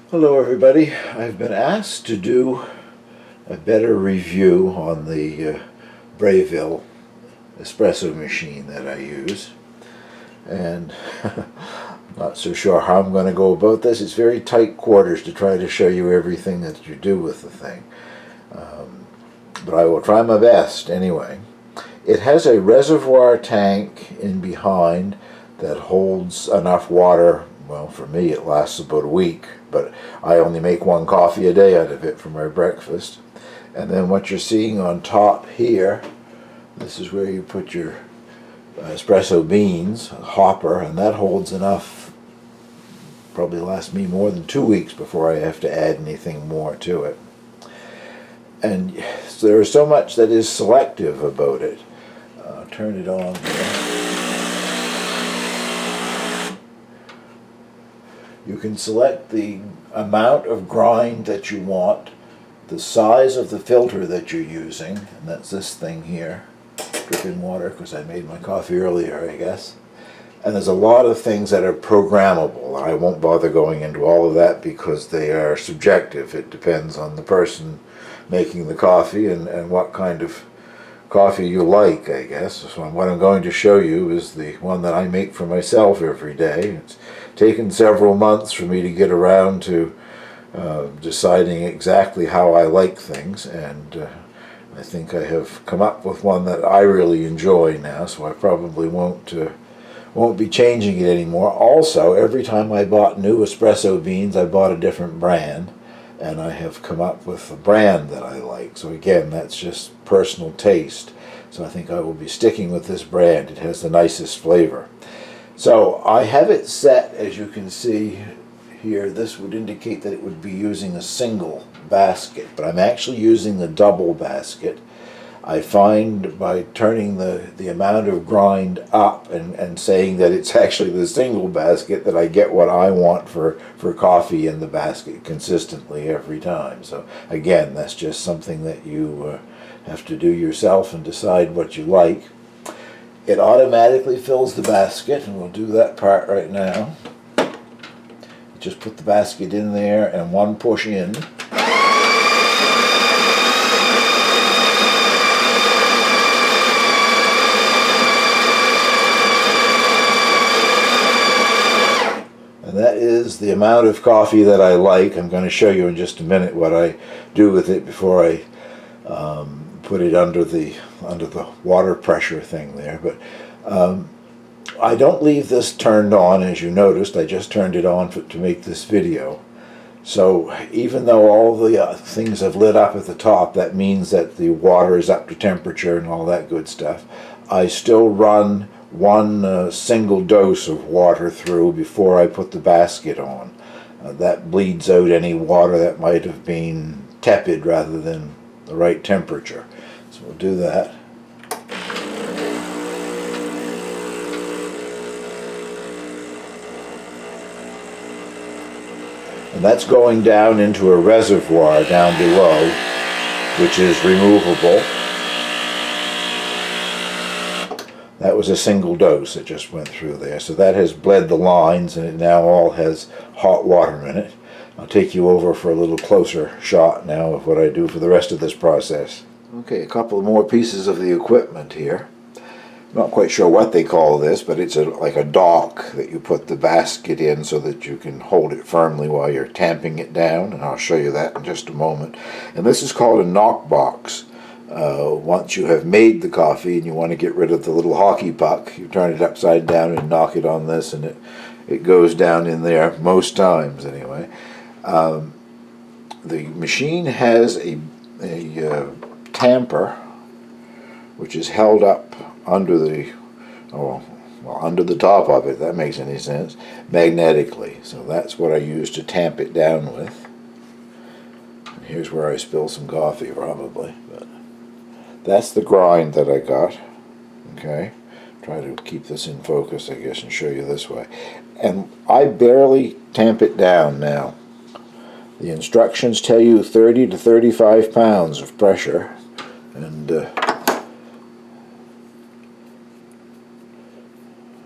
Hello everybody. I've been asked to do a better review on the Breville espresso machine that I use, and I'm not so sure how I'm going to go about this. It's very tight quarters to try to show you everything that you do with the thing, but I will try my best anyway. It has a reservoir tank in behind that holds enough water. Well, for me it lasts about a week, but I only make one coffee a day out of it for my breakfast. And then what you're seeing on top here, this is where you put your espresso beans, a hopper, and that holds enough, probably lasts me more than 2 weeks before I have to add anything more to it. And so there is so much that is selective about it. Turn it on here. You can select the amount of grind that you want, the size of the filter that you're using, and that's this thing here, dripping water because I made my coffee earlier, I guess. And there's a lot of things that are programmable. I won't bother going into all of that because they are subjective. It depends on the person making the coffee and what kind of coffee you like, I guess. So what I'm going to show you is the one that I make for myself every day. It's taken several months for me to get around to deciding exactly how I like things, and I think I have come up with one that I really enjoy now, so I probably won't be changing it anymore. Also, every time I bought new espresso beans, I bought a different brand, and I have come up with a brand that I like. So again, that's just personal taste. So I think I will be sticking with this brand. It has the nicest flavor. So I have it set, as you can see here. This would indicate that it would be using a single basket, but I'm actually using the double basket. I find by turning the amount of grind up and saying that it's actually the single basket that I get what I want for coffee in the basket consistently every time. So again, that's just something that you have to do yourself and decide what you like. It automatically fills the basket, and we'll do that part right now. You just put the basket in there and one push in. That is the amount of coffee that I like. I'm going to show you in just a minute what I do with it before I put it under the water pressure thing there. But I don't leave this turned on, as you noticed. I just turned it on to make this video. So even though all the things have lit up at the top, that means that the water is up to temperature and all that good stuff. I still run one single dose of water through before I put the basket on. That bleeds out any water that might have been tepid rather than the right temperature. So we'll do that. And that's going down into a reservoir down below, which is removable. That was a single dose that just went through there. So that has bled the lines, and it now all has hot water in it. I'll take you over for a little closer shot now of what I do for the rest of this process. Okay, a couple more pieces of the equipment here. Not quite sure what they call this, but it's like a dock that you put the basket in so that you can hold it firmly while you're tamping it down, and I'll show you that in just a moment. And this is called a knock box. Once you have made the coffee and you want to get rid of the little hockey puck, you turn it upside down and knock it on this, and it goes down in there most times anyway. The machine has a tamper which is held up under the under the top of it, if that makes any sense, magnetically. So that's what I use to tamp it down with. And here's where I spill some coffee probably, but that's the grind that I got. Okay, try to keep this in focus, I guess, and show you this way. And I barely tamp it down now. The instructions tell you 30 to 35 pounds of pressure, and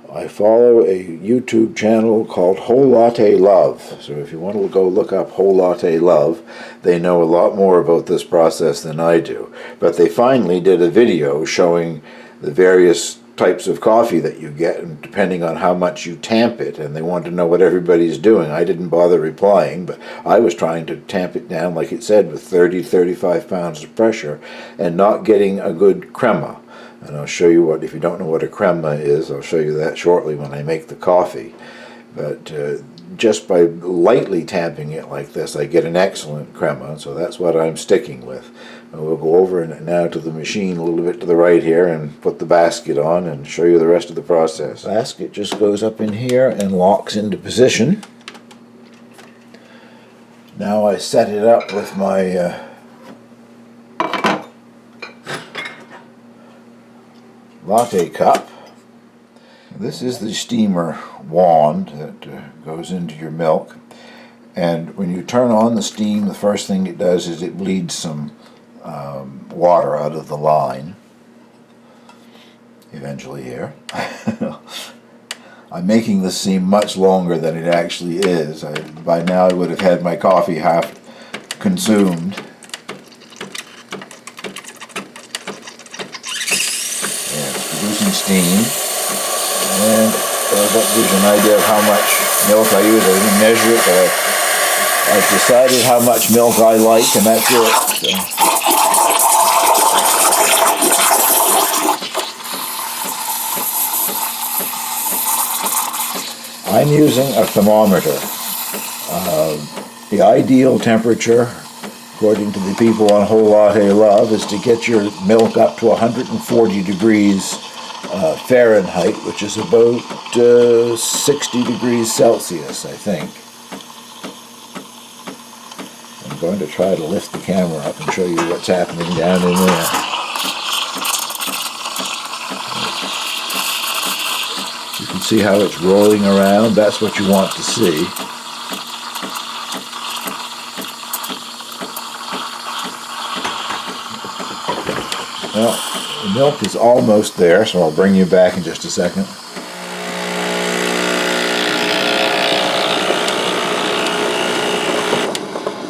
I follow a YouTube channel called Whole Latte Love. So if you want to go look up Whole Latte Love, they know a lot more about this process than I do. But they finally did a video showing the various types of coffee that you get, and depending on how much you tamp it, and they wanted to know what everybody's doing. I didn't bother replying, but I was trying to tamp it down, like it said, with 30 to 35 pounds of pressure, and not getting a good crema. And I'll show you what, if you don't know what a crema is, I'll show you that shortly when I make the coffee. But just by lightly tamping it like this, I get an excellent crema, so that's what I'm sticking with. And we'll go over now to the machine a little bit to the right here and put the basket on and show you the rest of the process. The basket just goes up in here and locks into position. Now I set it up with my latte cup. This is the steamer wand that goes into your milk, and when you turn on the steam, the first thing it does is it bleeds some water out of the line. Eventually here. I'm making this seem much longer than it actually is. By now I would have had my coffee half consumed. Producing steam, and that gives you an idea of how much milk I use. I didn't measure it, but I've decided how much milk I like, and that's it. So. I'm using a thermometer. The ideal temperature, according to the people on Whole Latte Love, is to get your milk up to 140 degrees Fahrenheit, which is about 60 degrees Celsius, I think. I'm going to try to lift the camera up and show you what's happening down in there. You can see how it's rolling around. That's what you want to see. Well, the milk is almost there, so I'll bring you back in just a second.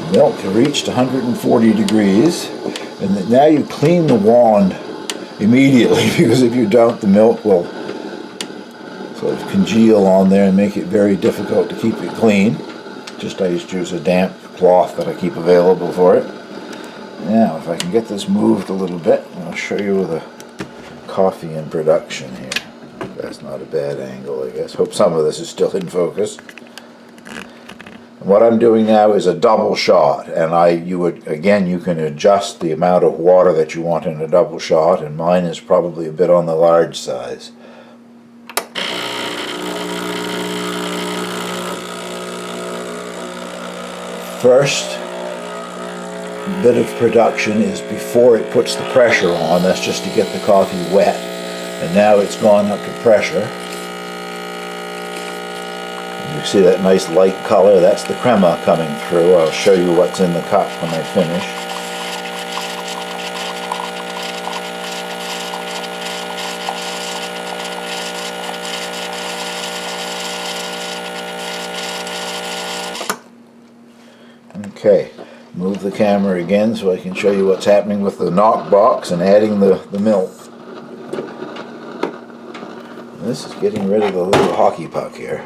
The milk reached 140 degrees, and now you clean the wand immediately, because if you don't, the milk will sort of congeal on there and make it very difficult to keep it clean. I just use a damp cloth that I keep available for it. Now, if I can get this moved a little bit, I'll show you the coffee in production here. That's not a bad angle, I guess. Hope some of this is still in focus. And what I'm doing now is a double shot, and you can adjust the amount of water that you want in a double shot, and mine is probably a bit on the large size. First bit of production is before it puts the pressure on. That's just to get the coffee wet, and now it's gone up to pressure. You see that nice light color? That's the crema coming through. I'll show you what's in the cup when I finish. Okay, move the camera again so I can show you what's happening with the knock box and adding the milk. This is getting rid of the little hockey puck here.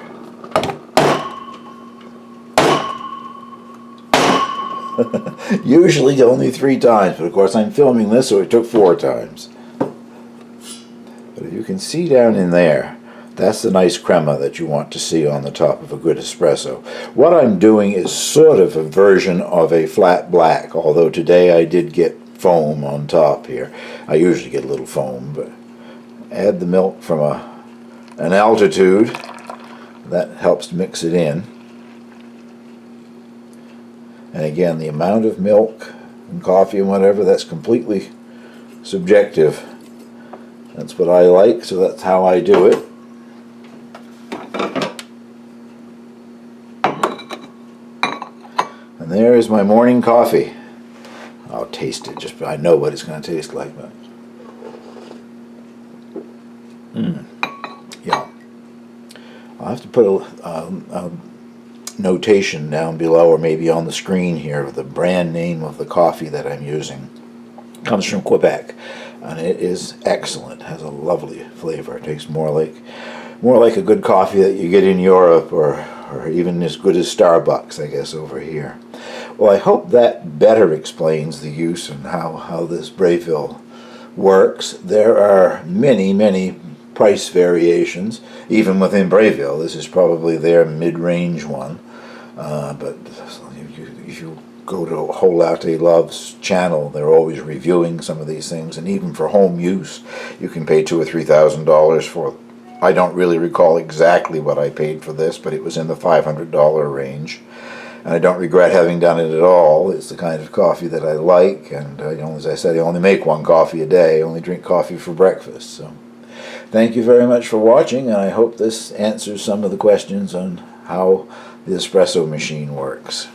Usually only 3 times, but of course I'm filming this, so it took 4 times. But if you can see down in there, that's the nice crema that you want to see on the top of a good espresso. What I'm doing is sort of a version of a flat black, although today I did get foam on top here. I usually get a little foam, but add the milk from an altitude. That helps mix it in. And again, the amount of milk and coffee and whatever, that's completely subjective. That's what I like, so that's how I do it. And there is my morning coffee. I'll taste it, I know what it's going to taste like. But yeah. I'll have to put a notation down below or maybe on the screen here of the brand name of the coffee that I'm using. It comes from Quebec, and it is excellent. It has a lovely flavor. It tastes more like a good coffee that you get in Europe, or even as good as Starbucks, I guess, over here. Well, I hope that better explains the use and how this Breville works. There are many price variations, even within Breville. This is probably their mid-range one. But if you go to Whole Latte Love's channel, they're always reviewing some of these things, and even for home use, you can pay $2,000 or $3,000 for it. I don't really recall exactly what I paid for this, but it was in the $500 range, and I don't regret having done it at all. It's the kind of coffee that I like, and as I said, I only make one coffee a day. I only drink coffee for breakfast. So, thank you very much for watching, and I hope this answers some of the questions on how the espresso machine works.